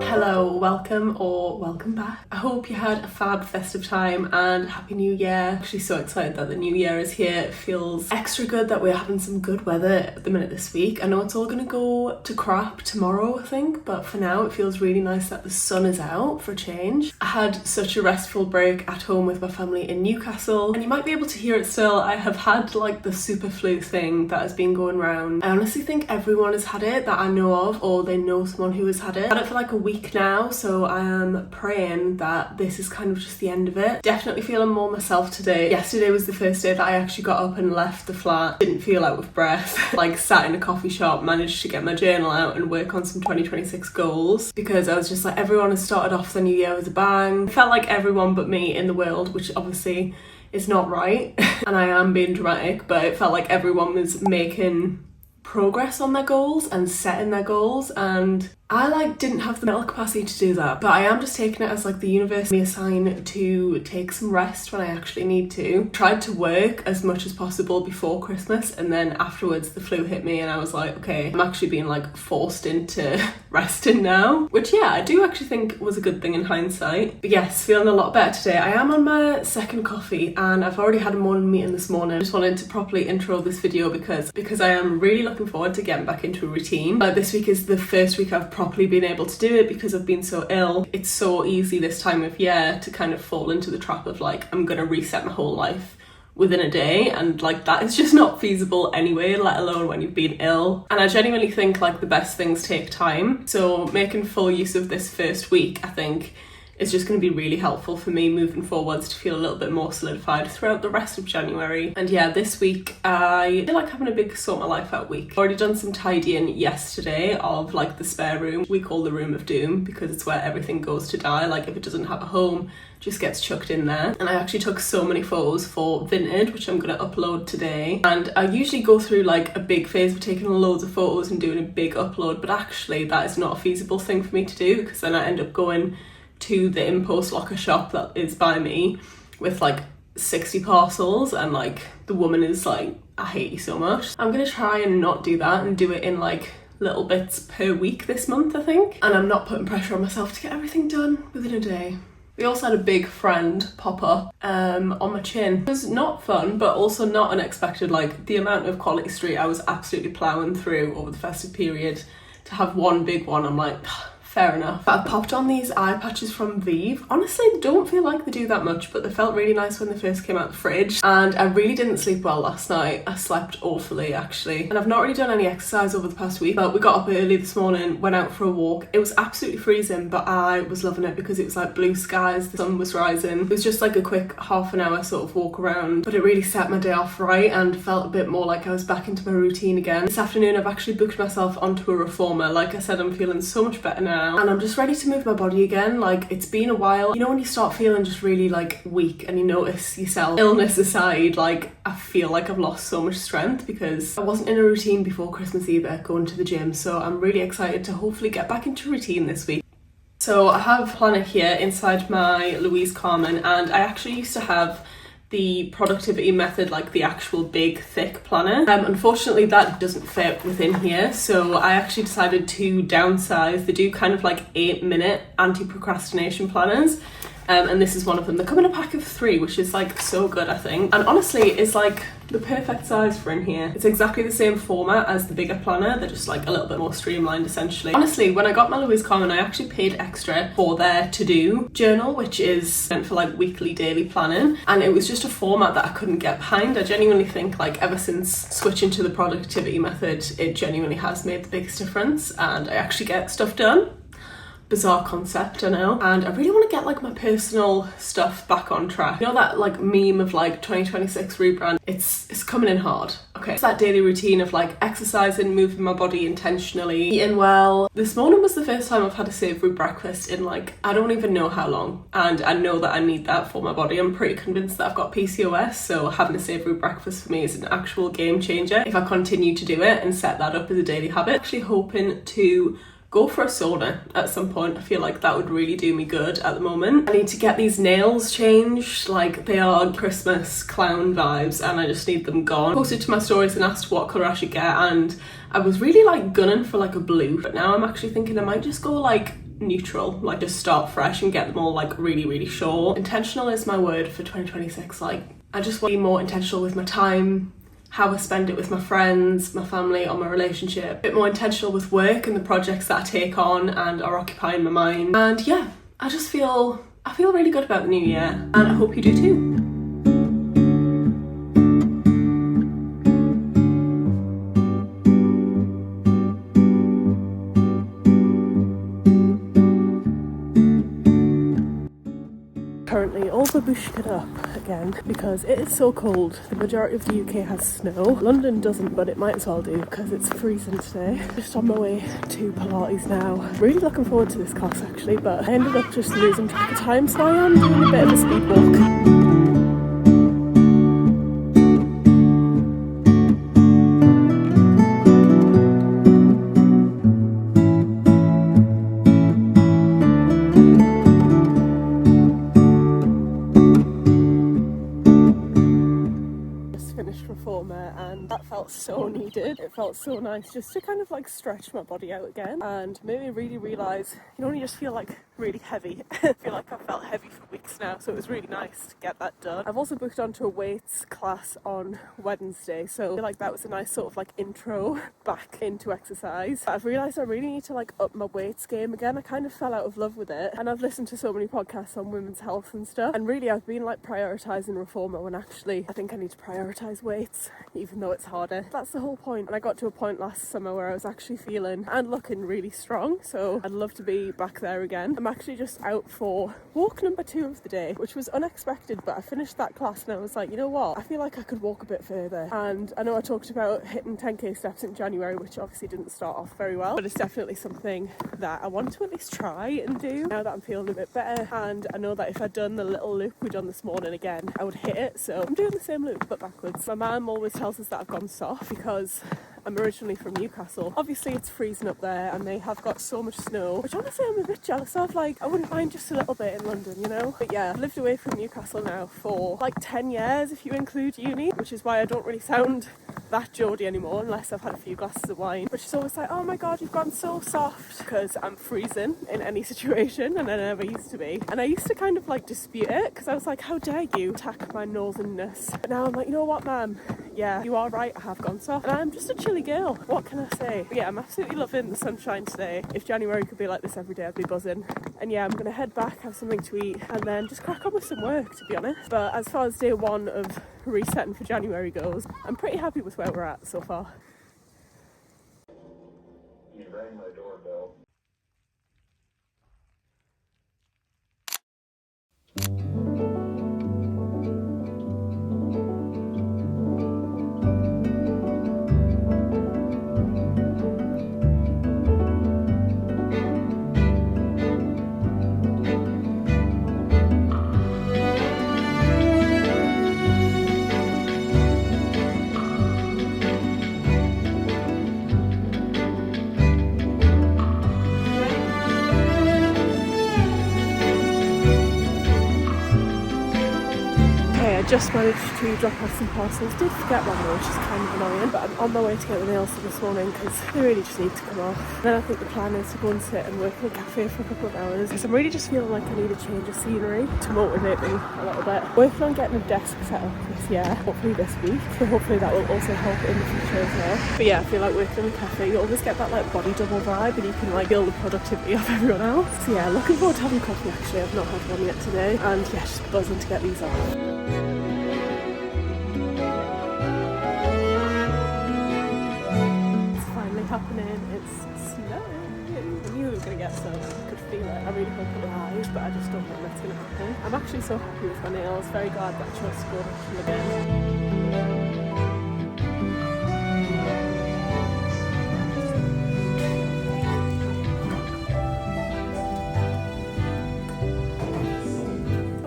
Hello, welcome back. I hope you had a fab festive time and happy new year. I'm actually so excited that the new year is here. It feels extra good that we're having some good weather at the minute this week. I know it's all gonna go to crap tomorrow, I think, but for now it feels really nice that the sun is out for a change. I had such a restful break at home with my family in Newcastle, and you might be able to hear it still. I have had like the super flu thing that has been going around. I honestly think everyone has had it that I know of, or they know someone who has had it. I've had it for like a week now, so I am praying that this is kind of just the end of it. Definitely feeling more myself today. Yesterday was the first day that I actually got up and left the flat. Didn't feel out of breath. Like sat in a coffee shop, managed to get my journal out and work on some 2026 goals, because I was just like, everyone has started off the new year with a bang. It felt like everyone but me in the world, which obviously is not right. And I am being dramatic, but it felt like everyone was making progress on their goals and setting their goals, and I didn't have the mental capacity to do that. But I am just taking it as like the universe me a sign to take some rest when I actually need to. Tried to work as much as possible before Christmas, and then afterwards the flu hit me and I was like, okay, I'm actually being like forced into resting now, which yeah, I do actually think was a good thing in hindsight. But yes, feeling a lot better today. I am on my second coffee and I've already had a morning meeting this morning. I just wanted to properly intro this video because I am really looking forward to getting back into a routine. This week is the first week I've properly been able to do it because I've been so ill. It's so easy this time of year to kind of fall into the trap of like, I'm gonna reset my whole life within a day, and like that is just not feasible anyway, let alone when you've been ill. And I genuinely think like the best things take time, so making full use of this first week I think is just going to be really helpful for me moving forwards to feel a little bit more solidified throughout the rest of January. And yeah, this week I feel like having a big sort my life out week. I've already done some tidying yesterday of like the spare room. We call the room of doom because it's where everything goes to die. Like if it doesn't have a home, it just gets chucked in there. And I actually took so many photos for Vinted, which I'm going to upload today. And I usually go through like a big phase of taking loads of photos and doing a big upload, but actually that is not a feasible thing for me to do, because then I end up going to the impulse locker shop that is by me with like 60 parcels, and like the woman is like, I hate you so much. I'm gonna try and not do that and do it in like little bits per week this month, I think. And I'm not putting pressure on myself to get everything done within a day. We also had a big friend pop up on my chin. It was not fun, but also not unexpected. Like the amount of Quality Street I was absolutely ploughing through over the festive period, to have one big one, I'm like, fair enough. But I popped on these eye patches from Vive. Honestly, don't feel like they do that much, but they felt really nice when they first came out the fridge. And I really didn't sleep well last night. I slept awfully actually. And I've not really done any exercise over the past week, but we got up early this morning, went out for a walk. It was absolutely freezing, but I was loving it because it was like blue skies, the sun was rising. It was just like a quick half an hour sort of walk around, but it really set my day off right and felt a bit more like I was back into my routine again. This afternoon I've actually booked myself onto a reformer. Like I said, I'm feeling so much better now. now, and I'm just ready to move my body again. Like, it's been a while. You know when you start feeling just really like weak and you notice yourself, illness aside, like I feel like I've lost so much strength because I wasn't in a routine before Christmas either, going to the gym. So I'm really excited to hopefully get back into routine this week. So I have a planner here inside my Louise Carmen, and I actually used to have the productivity method, like the actual big thick planner. Unfortunately that doesn't fit within here, so I actually decided to downsize. They do kind of like 8-minute anti-procrastination planners, and this is one of them. They come in a pack of 3, which is like so good, I think, and honestly it's like the perfect size for in here. It's exactly the same format as the bigger planner, they're just like a little bit more streamlined essentially. Honestly, when I got my Louise Carmen, I actually paid extra for their to-do journal, which is meant for like weekly, daily planning, and it was just a format that I couldn't get behind. I genuinely think like ever since switching to the productivity method, it genuinely has made the biggest difference, and I actually get stuff done. Bizarre concept, I know. And I really want to get like my personal stuff back on track. You know that like meme of like 2026 rebrand? It's coming in hard. Okay, it's that daily routine of like exercising, moving my body intentionally, eating well. This morning was the first time I've had a savoury breakfast in like, I don't even know how long. And I know that I need that for my body. I'm pretty convinced that I've got PCOS, so having a savoury breakfast for me is an actual game changer if I continue to do it and set that up as a daily habit. I'm actually hoping to go for a sauna at some point. I feel like that would really do me good at the moment. I need to get these nails changed, like they are Christmas clown vibes and I just need them gone. I posted to my stories and asked what colour I should get, and I was really like gunning for like a blue, but now I'm actually thinking I might just go like neutral, like just start fresh and get them all like really short. Intentional is my word for 2026. Like I just want to be more intentional with my time, how I spend it with my friends, my family, or my relationship. A bit more intentional with work and the projects that I take on and are occupying my mind. And yeah, I feel really good about the new year, and I hope you do too. Currently all babushkaed up again because it is so cold. The majority of the UK has snow. London doesn't, but it might as well do because it's freezing today. Just on my way to Pilates now. Really looking forward to this class actually, but I ended up just losing track of time, so I am doing a bit of a speed walk. Reformer, and that felt so needed. It felt so nice just to kind of like stretch my body out again and made me really realise you don't just feel like really heavy. I feel like I've felt heavy for weeks now, so it was really nice to get that done. I've also booked onto a weights class on Wednesday, so I feel like that was a nice sort of like intro back into exercise. But I've realised I really need to like up my weights game again. I kind of fell out of love with it, and I've listened to so many podcasts on women's health and stuff, and really I've been like prioritising Reformer when actually I think I need to prioritise weights, even though it's harder. That's the whole point. And I got to a point last summer where I was actually feeling and looking really strong, so I'd love to be back there again. I'm actually just out for walk number 2 of the day, which was unexpected, but I finished that class and I was like, you know what, I feel like I could walk a bit further. And I know I talked about hitting 10k steps in January, which obviously didn't start off very well, but it's definitely something that I want to at least try and do now that I'm feeling a bit better. And I know that if I'd done the little loop we done this morning again, I would hit it, so I'm doing the same loop but backwards. My mum always tells us that I've gone soft because I'm originally from Newcastle. Obviously it's freezing up there and they have got so much snow, which honestly I'm a bit jealous of. Like, I wouldn't mind just a little bit in London, you know? But yeah, I've lived away from Newcastle now for like 10 years if you include uni, which is why I don't really sound that Geordie anymore unless I've had a few glasses of wine. But she's always like, oh my god, you've gone so soft, because I'm freezing in any situation and I never used to be. And I used to kind of like dispute it because I was like, how dare you attack my northernness? But now I'm like, you know what, ma'am? Yeah, you are right, I have gone soft. And I'm just a chilly girl. What can I say? But yeah, I'm absolutely loving the sunshine today. If January could be like this every day, I'd be buzzing. And yeah, I'm going to head back, have something to eat, and then just crack on with some work, to be honest. But as far as day 1 of resetting for January goes, I'm pretty happy with where we're at so far. You rang my doorbell. just managed to drop off some parcels. Did forget one though, which is kind of annoying, but I'm on my way to get the nails done this morning because they really just need to come off. Then I think the plan is to go and sit and work in a cafe for a couple of hours because I'm really just feeling like I need a change of scenery to motivate me a little bit. Working on getting a desk set up this year, hopefully this week, so hopefully that will also help in the future as well. But yeah, I feel like working in a cafe, you always get that like body double vibe and you can like feel the productivity of everyone else. So yeah, looking forward to having coffee actually. I've not had one yet today, and yeah, just buzzing to get these off. It's finally happening. It's snowing. I knew it was going to get snow. I could feel it. I really hope it arrives, but I just don't think that's going to happen. I'm actually so happy with my nails. Very glad that I chose to go back to them again.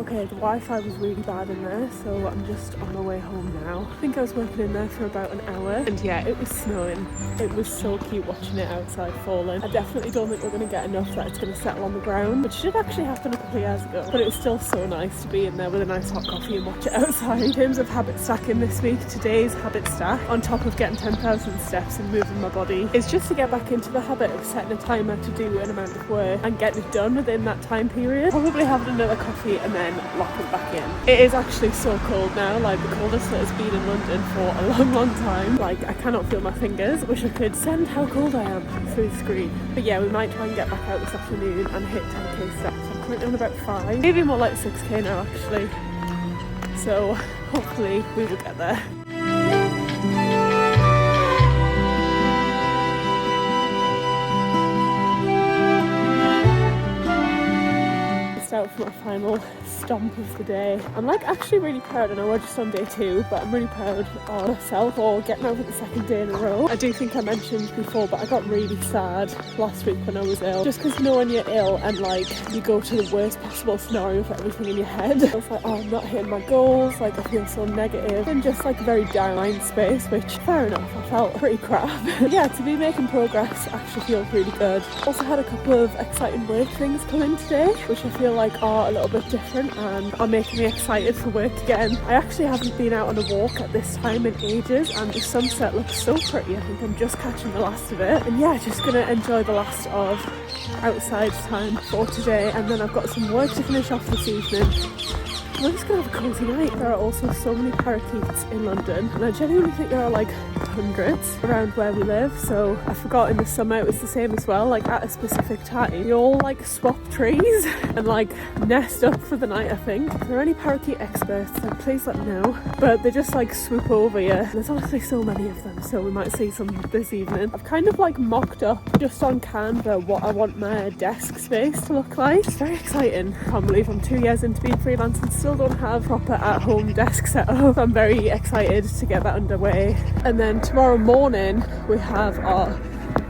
Okay, the Wi-Fi was really bad in there, so I'm just on my way home now. I think I was working in there for about an hour, and yeah, it was snowing. It was so cute watching it outside falling. I definitely don't think we're going to get enough that it's going to settle on the ground, which did actually happen a couple of years ago, but it was still so nice to be in there with a nice hot coffee and watch it outside. In terms of habit stacking this week, today's habit stack, on top of getting 10,000 steps and moving my body, is just to get back into the habit of setting a timer to do an amount of work and getting it done within that time period. Probably having another coffee and then lock it back in. It is actually so cold now, like the coldest it has been in London for a long time. Like I cannot feel my fingers. Wish I could send how cold I am through the screen. But yeah, we might try and get back out this afternoon and hit 10k steps. I'm currently on about 5, maybe more like 6k now actually. So hopefully we will get there. Out for my final stomp of the day. I'm like actually really proud. I know we're just on day 2, but I'm really proud of myself for getting over the second day in a row. I do think I mentioned before, but I got really sad last week when I was ill, just because you know when you're ill and like you go to the worst possible scenario for everything in your head. I was like, oh, I'm not hitting my goals, like I feel so negative and just like a very down mind space, which fair enough, I felt pretty crap. Yeah, to be making progress actually feels really good. Also had a couple of exciting work things come in today, which I feel like are a little bit different and are making me excited for work again. I actually haven't been out on a walk at this time in ages, and the sunset looks so pretty. I think I'm just catching the last of it, and yeah, just gonna enjoy the last of outside time for today, and then I've got some work to finish off this evening. We're just gonna have a cozy night. There are also so many parakeets in London, and I genuinely think there are like hundreds around where we live. So I forgot in the summer it was the same as well, like at a specific time they all like swap trees and like nest up for the night. I think if there are any parakeet experts, then please let me know. But they just like swoop over you. There's honestly so many of them, so we might see some this evening. I've kind of like mocked up just on Canva what I want my desk space to look like. It's very exciting. Can't believe I'm 2 years into being freelance and still don't have proper at-home desk setup. I'm very excited to get that underway. And then tomorrow morning we have our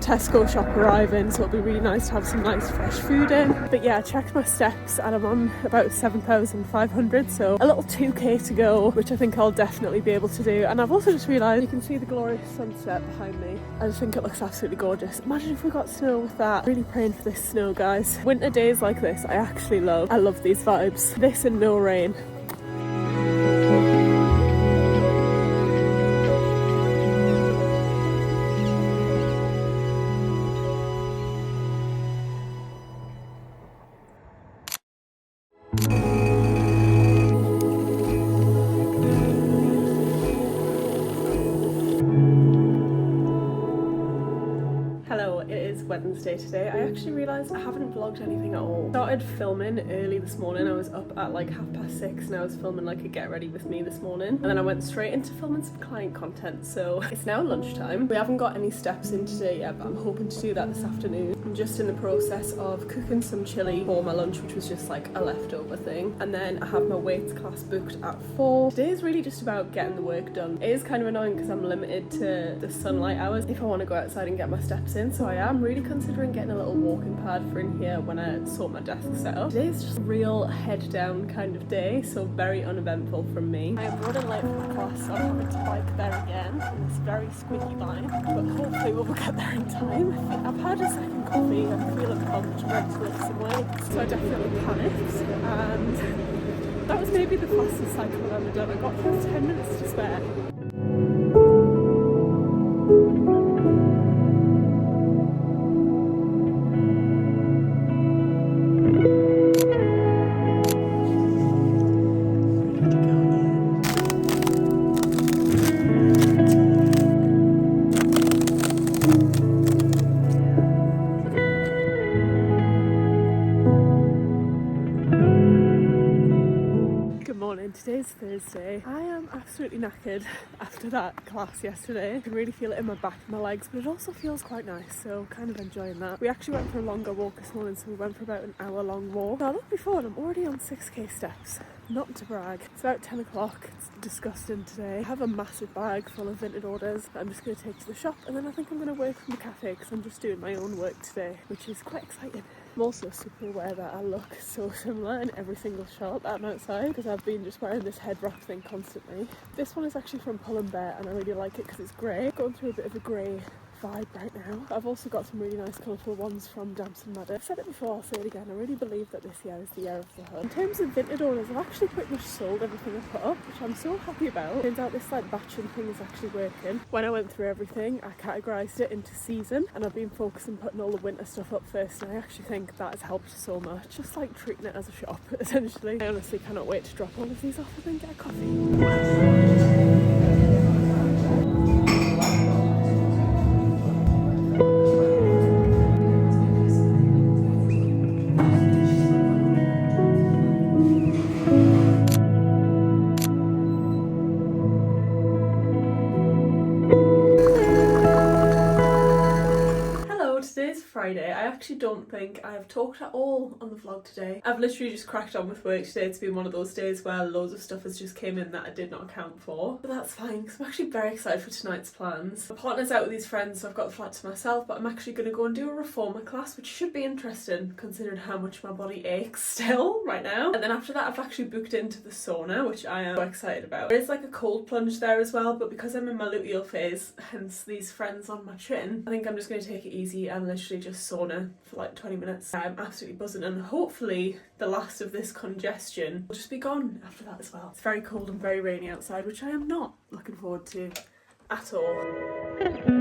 Tesco shop arriving, so it'll be really nice to have some nice fresh food in. But yeah, I checked my steps and I'm on about 7,500, so a little 2k to go, which I think I'll definitely be able to do. And I've also just realised you can see the glorious sunset behind me. I just think it looks absolutely gorgeous. Imagine if we got snow with that. Really praying for this snow, guys. Winter days like this I actually love. I love these vibes. This and no rain. Wednesday today. I actually realised I haven't vlogged anything at all. Started filming early this morning. I was up at like 6:30 and I was filming like a get ready with me this morning, and then I went straight into filming some client content. So it's now lunchtime. We haven't got any steps in today yet, but I'm hoping to do that this afternoon. I'm just in the process of cooking some chili for my lunch, which was just like a leftover thing, and then I have my weights class booked at 4. Today is really just about getting the work done. It is kind of annoying because I'm limited to the sunlight hours if I want to go outside and get my steps in, so I am really considering getting a little walking pad for in here when I sort my desk set up. Today is just a real head down kind of day, so very uneventful from me. I am running late for my class, so I'm having to bike there again in this very squeaky line, but hopefully we'll get there in time. I've had a second coffee, I'm feeling pumped, ready to lift some weights, so I definitely panicked and That was maybe the fastest cycle I've ever done. I got just 10 minutes to spare. Good morning, today's Thursday. I am absolutely knackered after that class yesterday. I can really feel it in my back and my legs, but it also feels quite nice, so kind of enjoying that. We actually went for a longer walk this morning, so we went for about an hour long walk. So I looked before and I'm already on 6k steps. Not to brag. It's about 10 o'clock. It's disgusting today. I have a massive bag full of Vinted orders that I'm just going to take to the shop, and then I think I'm going to work from the cafe because I'm just doing my own work today, which is quite exciting. I'm also super aware that I look so similar in every single shot that I'm outside because I've been just wearing this head wrap thing constantly. This one is actually from Pull & Bear and I really like it because it's grey. Going through a bit of a grey vibe right now. I've also got some really nice colourful ones from Damps and Madder. I've said it before, I'll say it again, I really believe that this year is the year of the hood. In terms of Vinted orders, I've actually pretty much sold everything I put up, which I'm so happy about. Turns out this like batching thing is actually working. When I went through everything, I categorised it into season, and I've been focusing putting all the winter stuff up first, and I actually think that has helped so much. Just like treating it as a shop, essentially. I honestly cannot wait to drop all of these off and then get a coffee. Today's Friday. I actually don't think I have talked at all on the vlog today. I've literally just cracked on with work today. It's been one of those days where loads of stuff has just came in that I did not account for. But that's fine because I'm actually very excited for tonight's plans. My partner's out with his friends, so I've got the flat to myself, but I'm actually going to go and do a reformer class, which should be interesting considering how much my body aches still right now. And then after that, I've actually booked into the sauna, which I am so excited about. There is like a cold plunge there as well, but because I'm in my luteal phase, hence these friends on my chin, I think I'm just going to take it easy and literally just sauna for like 20 minutes. I'm absolutely buzzing, and hopefully the last of this congestion will just be gone after that as well. It's very cold and very rainy outside, which I am not looking forward to at all.